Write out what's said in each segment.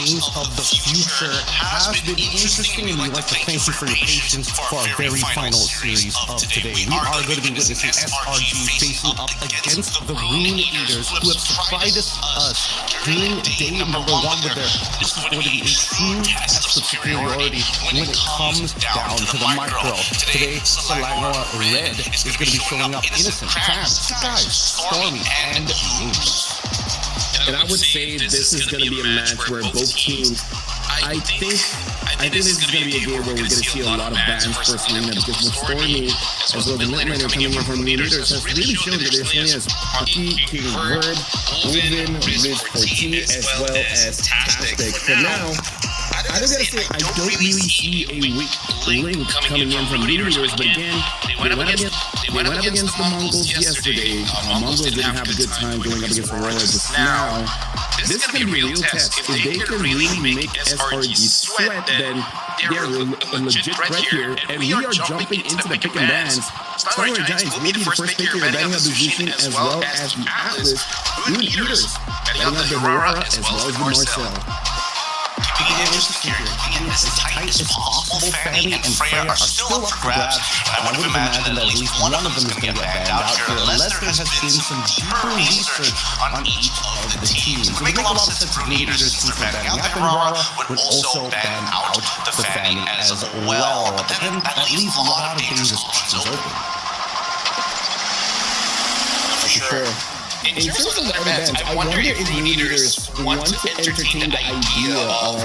games of the future has been interesting, and we'd like to thank you for your patience for our very final series of today. We are going to be witnessing SRG facing up against the Rune Aters, who have surprised us during day number 1 with their, this is going to be a true test of superiority when it comes down to the micro. Today, Selangor Red is going to be showing up innocent, Cam, Sky, Stormy, and Moose. And I would say this is going to be a match where both teams, I think this is going to be a game where we're going to see a lot of bans for Selena, because with Stormy, as well as the Midlaner coming in from leaders, has really shown that there's only as Hockey, King Word, Ulvin, Riz 14, as well as Tastic. For now, I don't gotta say, I don't really see a weak link coming in from leaders, but again, they went up against the Mongols yesterday. Mongols didn't have a good time going up against the Royals just now. This is going to be a real test. If they can really make SRG sweat, then they're a legit threat here, and we are jumping into the pick and bans. Starlight Giants will be the first pick here, banning up the Zushin as well as the Atlas. Rune Aters banning up the Aurora as well as the Marcel. Keeping it interesting here, keeping it as tight as possible. Fanny and Freya are still up for grabs, and I would have imagined that at least one of them is going to get banned out here, unless there has been some deeper research on each of the teams. It would make a lot of sense for Rune Aters since they're banning out the Aurora, would also ban out the Fanny as well. But then that leaves a lot of dangerous options open. For sure. In terms of the other bands, I wonder if Rune Aters want to entertain the idea of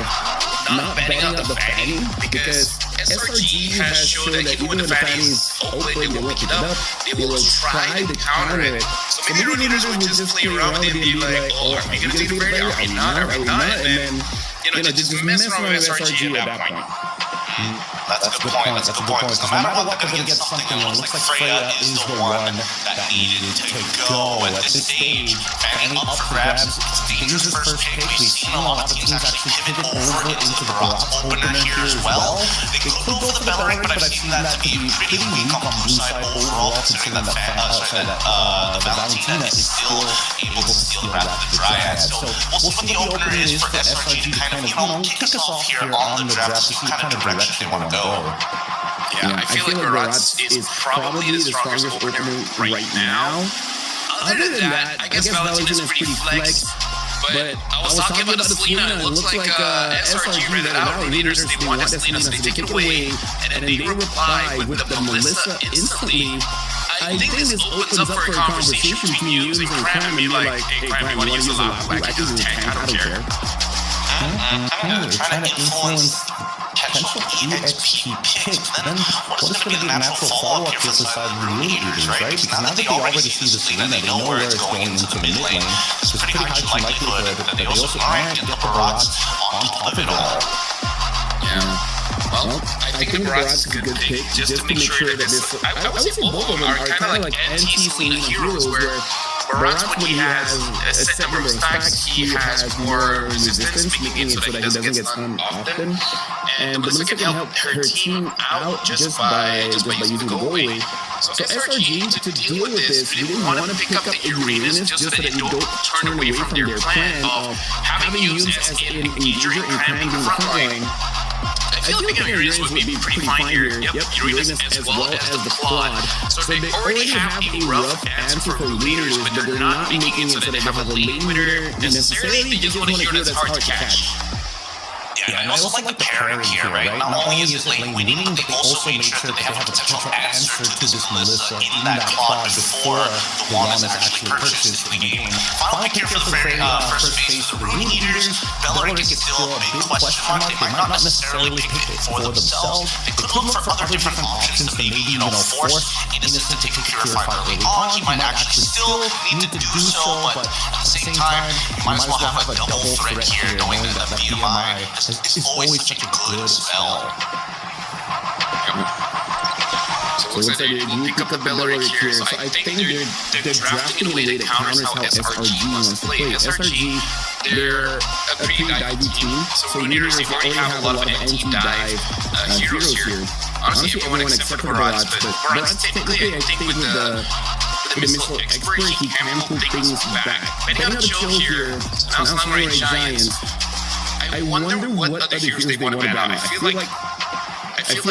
not banning out the Fanny, because SRG has shown that even when the Fanny is open, they won't pick it up, they will try to counter it. So maybe Rune Aters will just play around with it and be like, oh, are we going to take it right? Are we not? Are we not? And then, just mess around with SRG at that point. That's a good point. That's a good point. Because no matter what, they're going to get something. It looks like Freya is the one that needed to go at this stage. Fanny up for grabs. Dangerous first pick. We've seen a lot of teams actually pivot over into the Groupsa opener here as well. They could go for the Bellering, but I've seen that to be pretty weak on Blue side overall, considering that the Valentina is still able to steal grab the Dryad. So we'll see what the opener is for SRG to kind of kick us off here on the draft to see what kind of direction they want to go. Yeah, I feel like GROUPSA is probably the strongest opener right now. Other than that, I guess Valentina is pretty flex. But I was talking about the Selena, and it looks like SRG read it out. Leaders, they want the Selena, so they take it away, and then they reply with the Melissa instantly. I think this opens up for a conversation between you and Cram, and be like, hey, Cram, you want to use a Lapu? I can use a tank, I don't care. They're trying to influence potential EXP picks, but then what is going to be the natural follow-up to this side of the Rune Aters, right? Because now that they already see the Selena, they know where it's going into the mid lane. So it's pretty high likelihood that they also might get the Barats on top of it all. Yeah. Well, I think the Barats is a good pick, just to make sure that this... I would say both of them are kind of like anti-Selena heroes, where Barats, when he has a set number of stacks, he has more resistance, making it so that he doesn't get stunned often. And the Melissa can help her team out just by using the goalie. So SRG, to deal with this, we didn't want to pick up the Uranus just so that they don't turn away from their plan of having used as an engager and Cram being the front line. I feel like Uranus would be pretty fine here. Yep, Uranus as well as the quad. So they already have a rough answer for leaders, but they're not making it so that they have a lane winner necessarily. They just want to hear that's hard to catch. Yeah, and I also like the pairing here, right? Not only is it lane winning, but they also made sure that they have a potential answer to this Melissa in that quad before the one is actually purchased in the game. Final pick here for the first phase of the Rune Aters. Bellering is still a big question mark. They might not necessarily pick it for themselves. They could look for other different options to maybe, force Innocent to purify early on. He might actually still need to do so, but at the same time, you might as well have a double threat here, knowing that the BMI is always such a good spell. So it looks like they do pick up the Bellering here. So I think they're drafting in a way that counters how SRG wants to play. SRG, they're a pretty divey team. So leaders already have a lot of anti-dive heroes here. Honestly, everyone except for Barats. But Barats, technically, I think with the missile expert, he can pull things back. Betting on the chill here, now Selangor Giants. I I wonder what other heroes they want to ban. I feel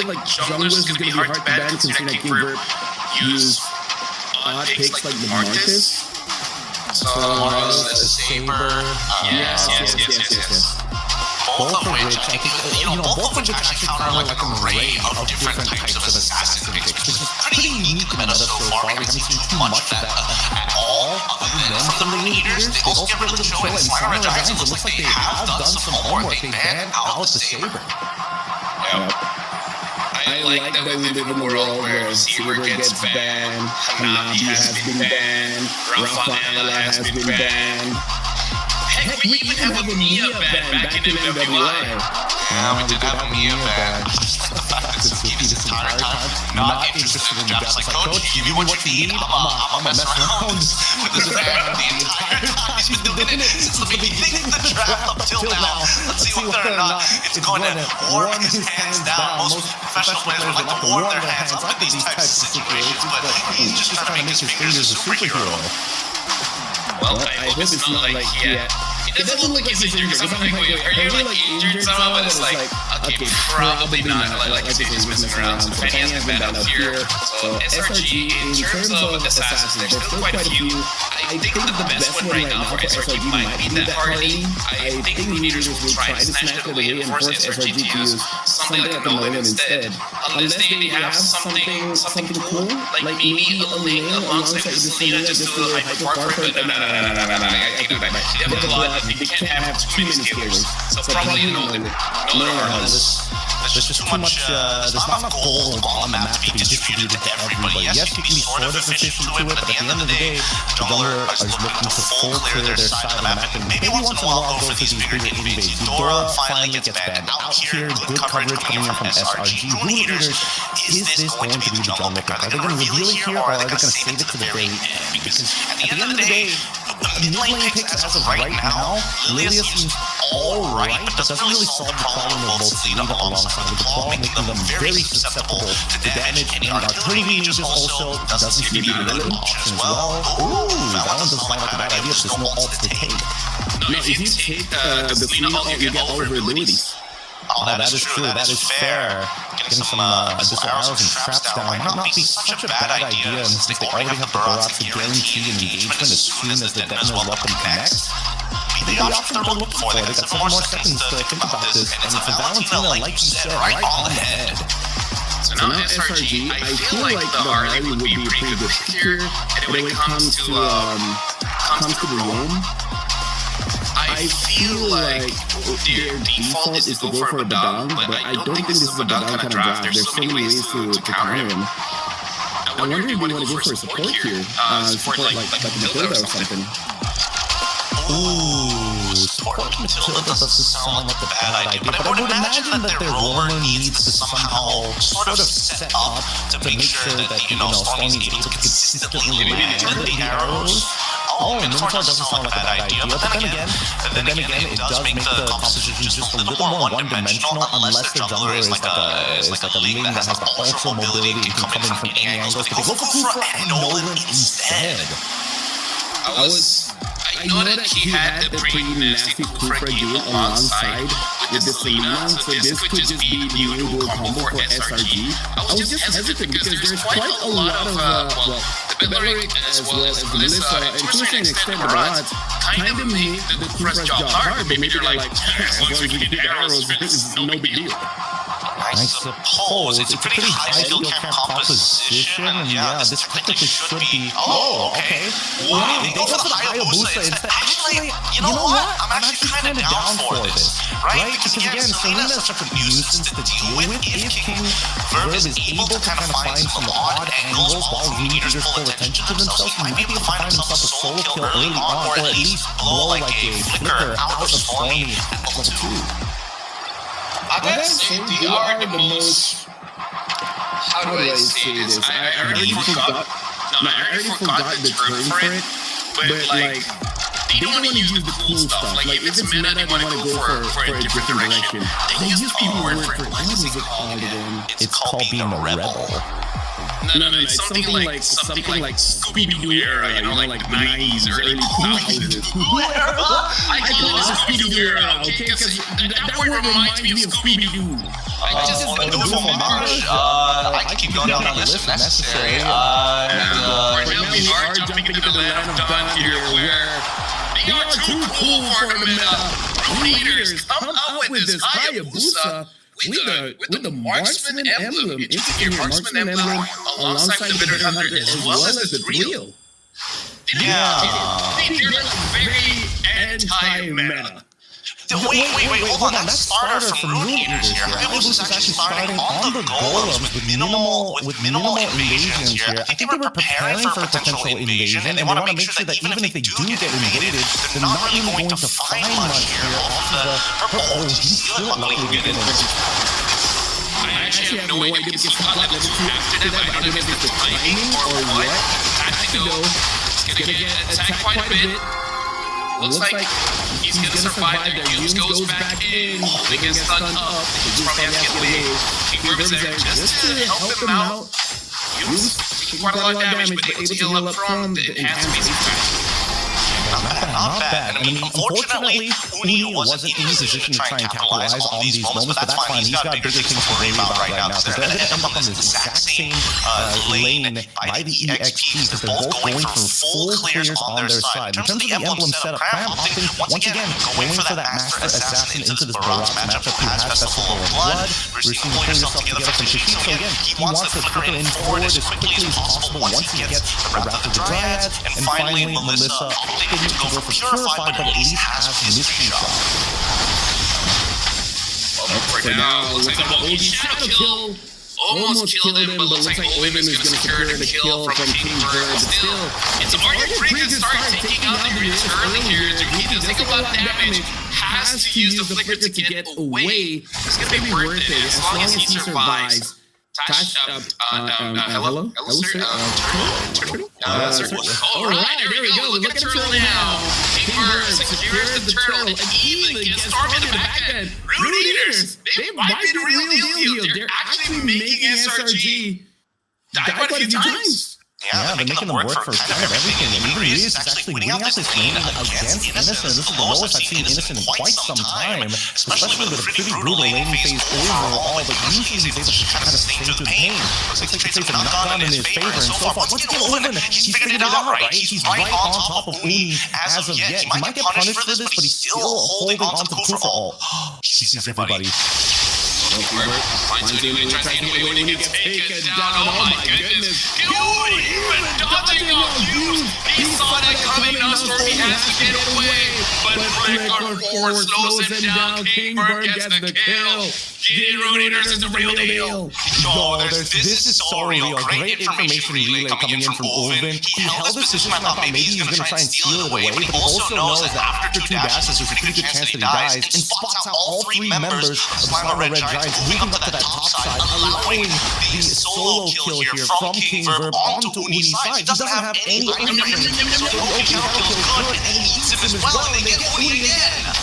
like junglers is going to be hard to ban considering I think Verb used odd picks like the Marcus. The Saber. Yes. Both of which, I think, both of which actually cover like an array of different types of assassin picks, which is pretty unique meta so far. We haven't seen too much of that at all. Other than from the leaders, they also get rid of the Cho and Slimer Giants. It looks like they have done some homework. They banned out the Saber. I like that we live in a world where Saber gets banned, Hanabi has been banned, Rafaela has been banned. Heck, we even have a Mia ban back in MWI. Yeah, we did have a Mia ban. Just like the fact that Suzuki this entire time not interested in depth. Like, coach, give me what you need. I'm mess around with this ban the entire time. He's been doing it since the beginning of the draft up till now. Let's see whether or not it's going to warm his hands down. Most professional players would like to warm their hands up with these types of situations, but he's just trying to make his fingers a superhero. Well, I hope it's not like, it doesn't look like he's injured. It's not like, are you like injured somehow? But it's like, okay, probably not. Like he's messing around. So Penny has been down up here. So SRG, in terms of assassins, there's still quite a few. I think that the best one right now for SRG might be that Hardy. I think the leaders will try to snatch it away and force SRG to use something like a Nolan instead. Unless they have something cool, like maybe a lane alongside with the Selena just to do a hyper parkour. No, I think that might be. They can't have too many skillers. So probably Nolan. There's just too much, there's not enough gold on the map to be distributed to everybody. Yes, you can be sort of efficient to it, but at the end of the day, the jungler is looking to full clear their side of the map, and maybe once in a while go for these bigger invades. Eudora finally gets banned out here, good coverage coming in from SRG. Rune Eaters, is this going to be the jungler pick? Are they going to reveal it here, or are they going to save it to the very end? Because at the end of the day, the mid-lane picks as of right now, Lilia seems alright, but doesn't really solve the problem of both Selena alongside with the claw, making them very susceptible to damage, and artillery mages also doesn't seem to be really an option as well. Ooh, that one doesn't sound like a bad idea, but there's no ult to take. No, if you take the Selena ult, you get all of her abilities. Oh, that is true, that is fair. Getting some additional arrows and traps down might not be such a bad idea, and since they already have the Barats to guarantee an engagement as soon as the Deton's Welcome connects, the option they're looking for. They got 7 more seconds to think about this, and for Valentina, like you said, right on the head. So now SRG, I feel like the Harley would be a pretty good pick here, and when it comes to the roam, I feel like their default is to go for a Badang, but I don't think this is a Badang kind of draft. There's so many ways to counter him. I wonder if they want to go for a support here, support like Matilda or something. Ooh, support Matilda doesn't sound like a bad idea, but I would imagine that their roamer needs to somehow sort of set up to make sure that, Stormy is able to consistently land the arrows. Oh, Minotaur doesn't sound like a bad idea, but then again, it does make the composition just a little more one-dimensional unless the jungler is like a lane that has the ultra mobility and can come in from any angles, but they go for Kufra and Nolan instead. I know that he had the pretty nasty Kufra duel alongside with the Selena, so this could just be the new dual combo for SRG. I was just hesitant because there's quite a lot of, the Belleric as well as Melissa, and to a certain extent the Barats, kind of made the Kufra's job hard, but maybe they're like, as long as we get the arrows, this is no big deal. I suppose it's a pretty high skill camp composition, and yeah, this technically should be. Oh, okay. They go for the Hayabusa instead. Actually, you know what? I'm actually kind of down for this, right? Because again, Selena is such a nuisance to deal with. If King Verb is able to kind of find some odd angles while Rune Eaters pull attention to themselves, he might be able to find himself a solo kill early on, or at least blow like a flicker out of Stormy at level 2. I gotta say, they are the most. How do I say this? I already forgot. No, I already forgot the term for it. But like, they don't want to use the cool stuff. Like, if it's meta, they want to go for a different direction. They use people word for it. What is it called again? It's called being a rebel. No, it's something like Scooby-Doo era, like the 90s or early 2000s. I call it the Scooby-Doo era, okay? Because that word reminds me of Scooby-Doo. I can keep going down the list if necessary. Right now we are jumping into the land of done here, where they are too cool for the meta. Leaders come up with this Hayabusa with the marksman emblem, interesting marksman emblem alongside the bitter hunter as well as the drill. Yeah. They're like very anti-meta. Wait, hold on. That's starter from Rune Eaters here. Hayabusa is actually starting on the golems with minimal invasions here. I think they were preparing for a potential invasion, and they want to make sure that even if they do get invaded, they're not really going to find much here off of the purple. Oh, he's still luckily getting it. I actually have no idea because it's not level 2 after that, but I don't know if it's the timing or what. Tactical is going to get attacked quite a bit. Looks like he's gonna survive. Their Hughes goes back in. They get stunned up. Hughes probably has to get away. KE-1 is there just to help him out. Hughes taking quite a lot of damage, but able to heal up from the enhanced base attack. Not bad. I mean, unfortunately, Rune wasn't in a position to try and capitalize on these moments, but that's fine. He's got bigger things to worry about right now, because they're going to end up on this exact same lane by the EXP, because they're both going for full clears on their side. In terms of the emblem setup, Cram opting, once again, going for that Master Assassin into this Barats matchup who has Festival of Blood. We're seeing him pull yourself together from Kashid, so again, he wants to flicker in forward as quickly as possible once he gets the Wrath of the Dryads, and finally, Melissa opting to go for Purify, but at least has Mystery Shot. For now, looks like the OG Shadow Kill almost killed him, but looks like Oven is going to secure the kill from KE-1. But still, it's already a pretty good start taking out the Roots early here. He does take a lot of damage, has to use the Flicker to get away. It's going to be worth it as long as he survives. Tash, hello, sir. Alright, there we go. Look at the turtle now. KE-1 secures the turtle and even gets Storm in the back end. Rune Eaters, they might be the real deal here. They're actually making SRG die quite a few times. Yeah, they're making them work for kind of everything. And even Reese is actually winning out this game against Innocent. This is the lowest I've seen Innocent in quite some time, especially with a pretty brutal laning phase overall, but usually he's able to kind of stay through the pain. Looks like the trades have not gone in his favor, and so far, once again, Oven, he's figured it out, right? He's right on top of Uni as of yet. He might get punished for this, but he's still holding on to the proof all. He sees everybody. Finds him and tries to get away when he gets taken down. Oh my goodness. Dude, even dodging on Hughes. He saw that coming. Now Stormy has to get away. But Flicker forward slows him down. KE-1 gets the kill. Rune Eaters is the real deal. This is so real. Great information relay coming in from Oven. He held this position. I thought maybe he was going to try and steal it away, but he also knows that after 2 dashes, there's a pretty good chance that he dies, and spots out all 3 members of Slime Red Giants moving up to that top side, allowing the solo kill here from KE-1 onto Uni's side. He doesn't have any other thing. So the OG counter kill is good, and he eats him as well, and they get Uni again.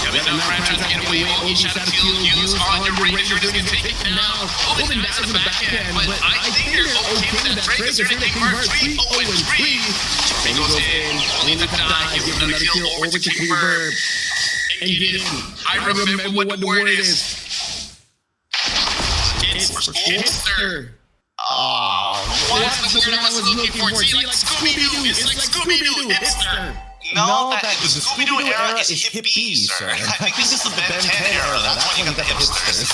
Now trying to get away, OG Shadow Kill, Hughes on the Ranger, they're going to take it now. Open down to the back end, but I think they're okay with that trade. They're going to KE-1 3-0-3. He goes in, only to die, give another kill over to KE-1. And get in. I remember what the word is. It's Hipster. That's the word I was looking for. See, like Scooby-Doo. It's like Scooby-Doo. Hipster. No, the Scooby-Doo era is Hip B, sir. I think this is the Ben 10 era. That's when you got the hipsters.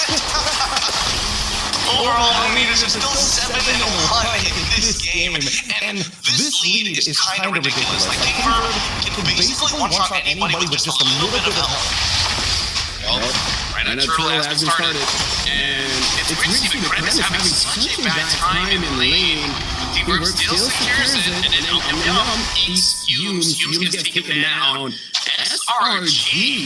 Overall, I mean, there's still 7-1 in this game, and this lead is kind of ridiculous. Like, KE-1 can basically one-shot anybody with just a little bit of help. Well, right now Turtle hasn't started, and it's really the Kren is having such a bad time in lane. KE-1 still secures it, and then eats Hughes. Hughes gets taken down. SRG.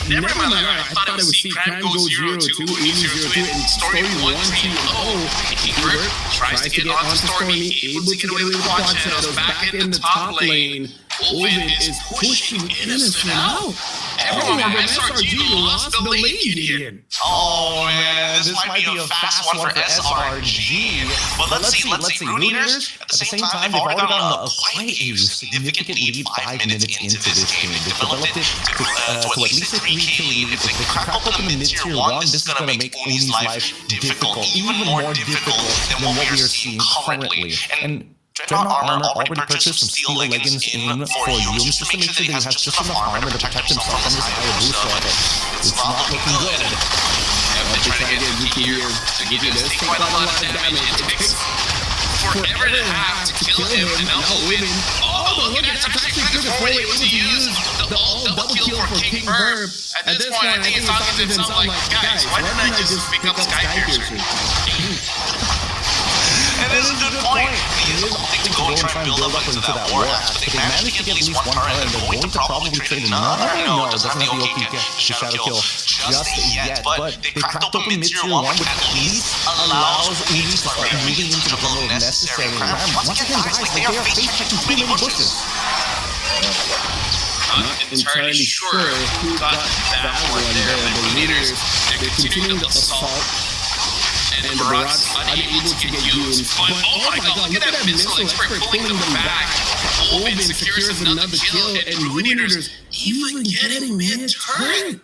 Never in my life, I thought I would see Kren go 0-2, Uni 0-2, and Stormy 1-2-0. KE-1 tries to get onto Stormy, able to get away with the quad shadows back in the top lane. Oven is pushing Innocent out. Everyone, SRG lost the lane, Gideon. Oh man, this might be a fast one for SRG. But let's see, Rune Eaters, at the same time, they've already gotten quite a significant lead 5 minutes into this game. They've developed it to at least a 3K lead. If they crack open the mid-tier 1, this is going to make Uni's life difficult, even more difficult than what we are seeing currently. And Dreadnought Armor already purchased some steel leggings in for Yums just to make sure that he has just enough armor to protect himself from this Hayabusa, but it's not looking good. They're trying to get Zuki here. Zuki does take quite a lot of damage. It takes forever and a half to kill him, and now Oven. Oh, look at that. That's actually good before they able to use the all-double kill for King Verb. At this point, I think he's talking to himself like, guys, why didn't I just pick up Skypiercer? And this is a good point. He is opting to go and try and build up into that war axe, but they managed to get at least one turret, and they're going to probably trade another. No, it doesn't have the OP shadow kill just yet, but they cracked open mid-tier 1, which at least allows Uni to start moving into the level of necessary environment. Once again, guys, they are face-checking too many bushes. Not entirely sure who got that one there. The leaders, they're continuing the assault. And the Barats unable to get used. But oh my god, look at that missile expert pulling them back. Oven secures another kill, and Rune Eaters even getting mid-turret.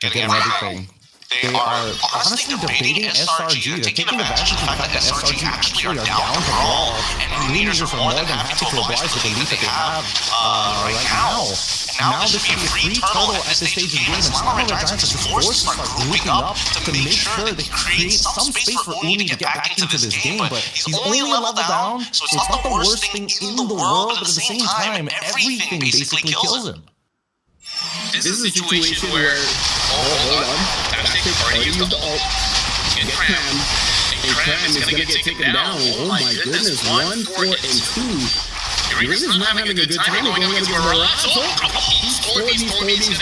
Getting everything. They are honestly debating SRG. They're taking advantage of the fact that SRG actually are down to brawl, and Rune Eaters are more than happy to oblige with the lead that they have right now. And now this should be a free turtle at this stage of the game, and Selangor Giants are just forced to start grouping up to make sure they create some space for Uni to get back into this game. But he's only a level down, so it's not the worst thing in the world, but at the same time, everything basically kills him. This is a situation where, hold on, Tactic already used the ult, get Cram, and Cram is going to get taken down. Oh my goodness, 1, 4, and 2. Rune is not having a good time going up against Barats. He's going to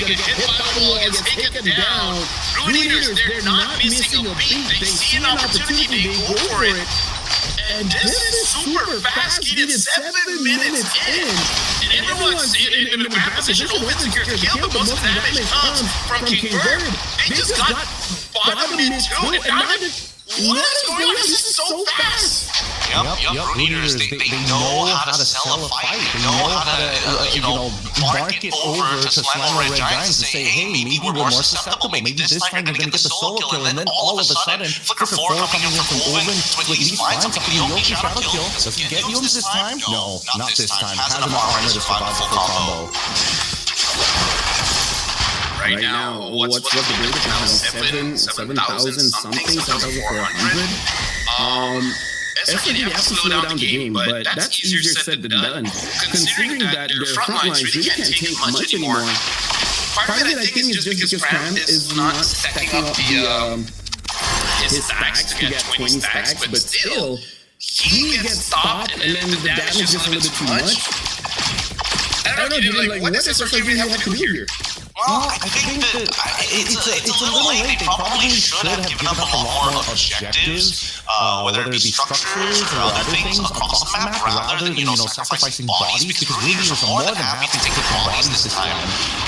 get hit by the wall, gets taken down. Rune Eaters, they're not missing a beat. They see an opportunity, they go for it. And this is super fast. He did 7 minutes in. And everyone's in a bad position. Open secures the kill, but most of the damage comes from King Bird. They just got bottom mid 2, and now what is going on? This is so fast. Yup, Rune Eaters, they know how to sell a fight. They know how to, mark it over to Selangor Giants and say, hey, maybe we're more susceptible. Maybe this time they're going to get the solo kill, and then all of a sudden, Flicker 4 coming in from Oven to at least find something. Yoki shadow kill. Does he get Yums this time? No, not this time. Has enough armor to survive the full combo. Right now, what's the greatest now? 7,000 something, 7,400. SRG has to slow down the game, but that's easier said than done. Considering that their front lines really can't take much anymore. Part of it, I think, is just because Cram is not stacking up his stacks to get 20 stacks, but still, he gets stopped, and then the damage is a little bit too much. I don't know, dude, what does SRG have to do here? Well, I think that it's a little late. They probably should have given up a lot more objectives, whether it be structures or other things across the map, rather than, sacrificing bodies, because Rune Eaters are more than happy to take the bodies this time,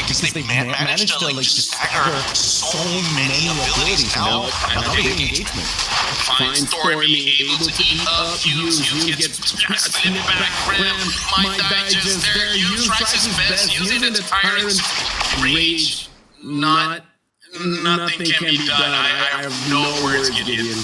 because they managed to, just stagger so many abilities now. Another big engagement. Find Stormy, able to eat up Hughes. Hughes gets blasted in the back rim. My digest there. Hughes tries his best using the Tyrant's rage. Nothing can be done. I have no words, Gideon.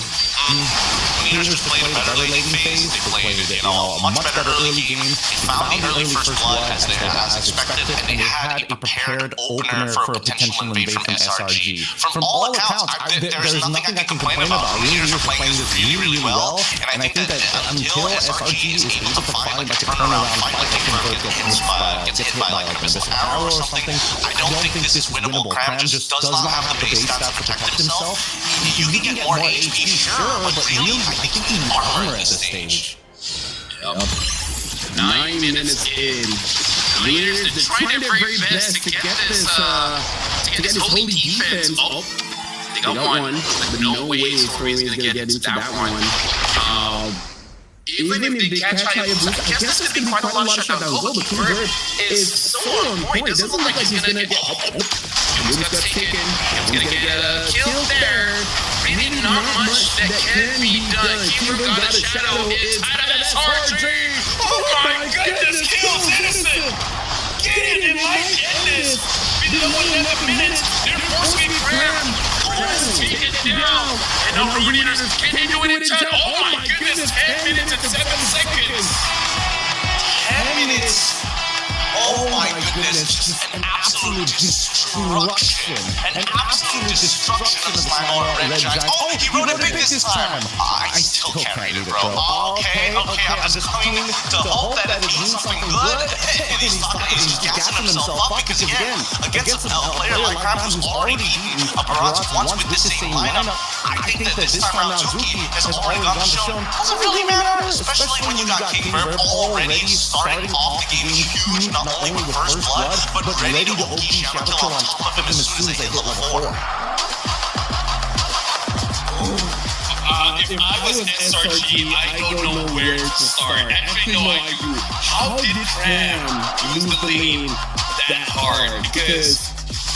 Rangers played a better late phase. They played, a much better early game. They found the early first blood as expected, and they had a prepared opener for a potential invasion from SRG. From all accounts, there's nothing I can complain about. Rangers are playing this really well, and I think that until SRG is able to find like a turnaround fight, like Convert gets hit by like an Abyssal Arrow or something, I don't think this is winnable. Cram just does not have the base stats to protect himself. You can get more HP, sure, but really, I think he needs armor at this stage. Yep. 9 minutes in. Leaders, they're trying their very best to get this holy defense. Oh, they got one, but no way Stormy is going to get into that one. even if they catch Hayabusa, I guess there's gonna be quite a lot of shutdowns as well. But King Verb is so on point. It doesn't look like he's gonna get Rune's got taken. He's gonna get a kill there. Really not much that can be done. King Verb got a shadow. It's Aters RG. Oh my goodness, kills Innocent. Get it, my goodness. Below 11 minutes, they're forcing Graham. Is taken down. And now Rune Eaters, can they do it in time? Oh my goodness, 10 minutes and 7 seconds. 10 minutes. Oh my goodness, just an absolute destruction. An absolute destruction of Selangor Red Giants. Oh, he wrote it big this time. I still can't read it, bro. Okay, I'm just coming to hope that it means something good. And he's gassing himself up because again, against a player like Graham who's already beaten a Barats once with the same lineup, I think that this time around Zuki has already gone to show doesn't really matter, especially when you got King Verb already starting off the game huge, not only with first blood, but ready to OP Shadow Kill on top of him as soon as they hit level 4. If I was SRG, I don't know where to start. Actually, no, I do. How did Cram lose the lane that hard? Because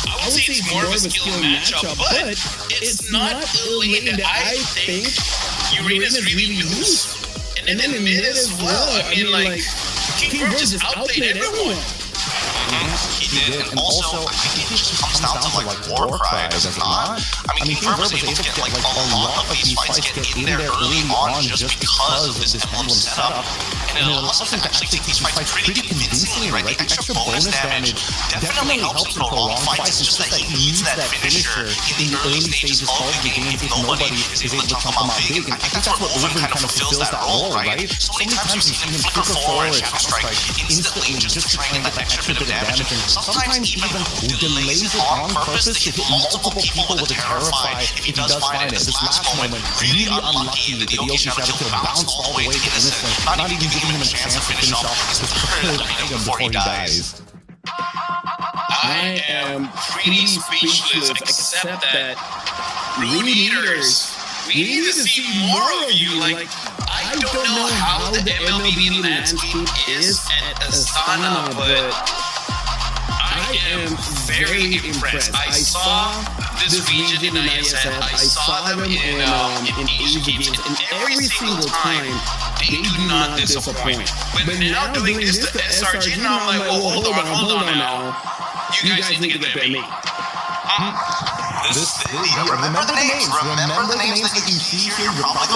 I would say it's more of a skill matchup, but it's not a lane that I think Uranus really lose. And then in mid as well, I mean, like, King Verb just outplayed everyone. He did, and also, I think it just comes down to like war cry, does it not? I mean, King Verb was able to get like a lot of these fights get in there early on just because of this emblem setup, and it allows him to actually take these fights pretty convincingly, right? The extra bonus damage definitely helps in prolonged fights, it's just that he needs that finisher in the early stages of the game if nobody is able to chunk him out big, and I think that's what Rune kind of fulfills that role, right? So many times we've seen him flicker forward, Shadow Strike instantly just to try and get that extra bit of damage, and sometimes even delays it on purpose to hit multiple people with a Terrify if he does find it. This last moment, really unlucky that the Oki Shadow Kill bounced all the way to Innocent, not even giving him a chance to finish off his third item before he dies. I am pretty speechless, except that Rune Eaters, we need to see more of you. Like, I don't know how the MLB landscape is at Astana, but I am very impressed. I saw this region in ISF, I saw them in Asia Games, and every single time, they do not disappoint. But now doing this to SRG, now I'm like, oh, hold on now. You guys need to get better me. Remember the names that you see here, you're probably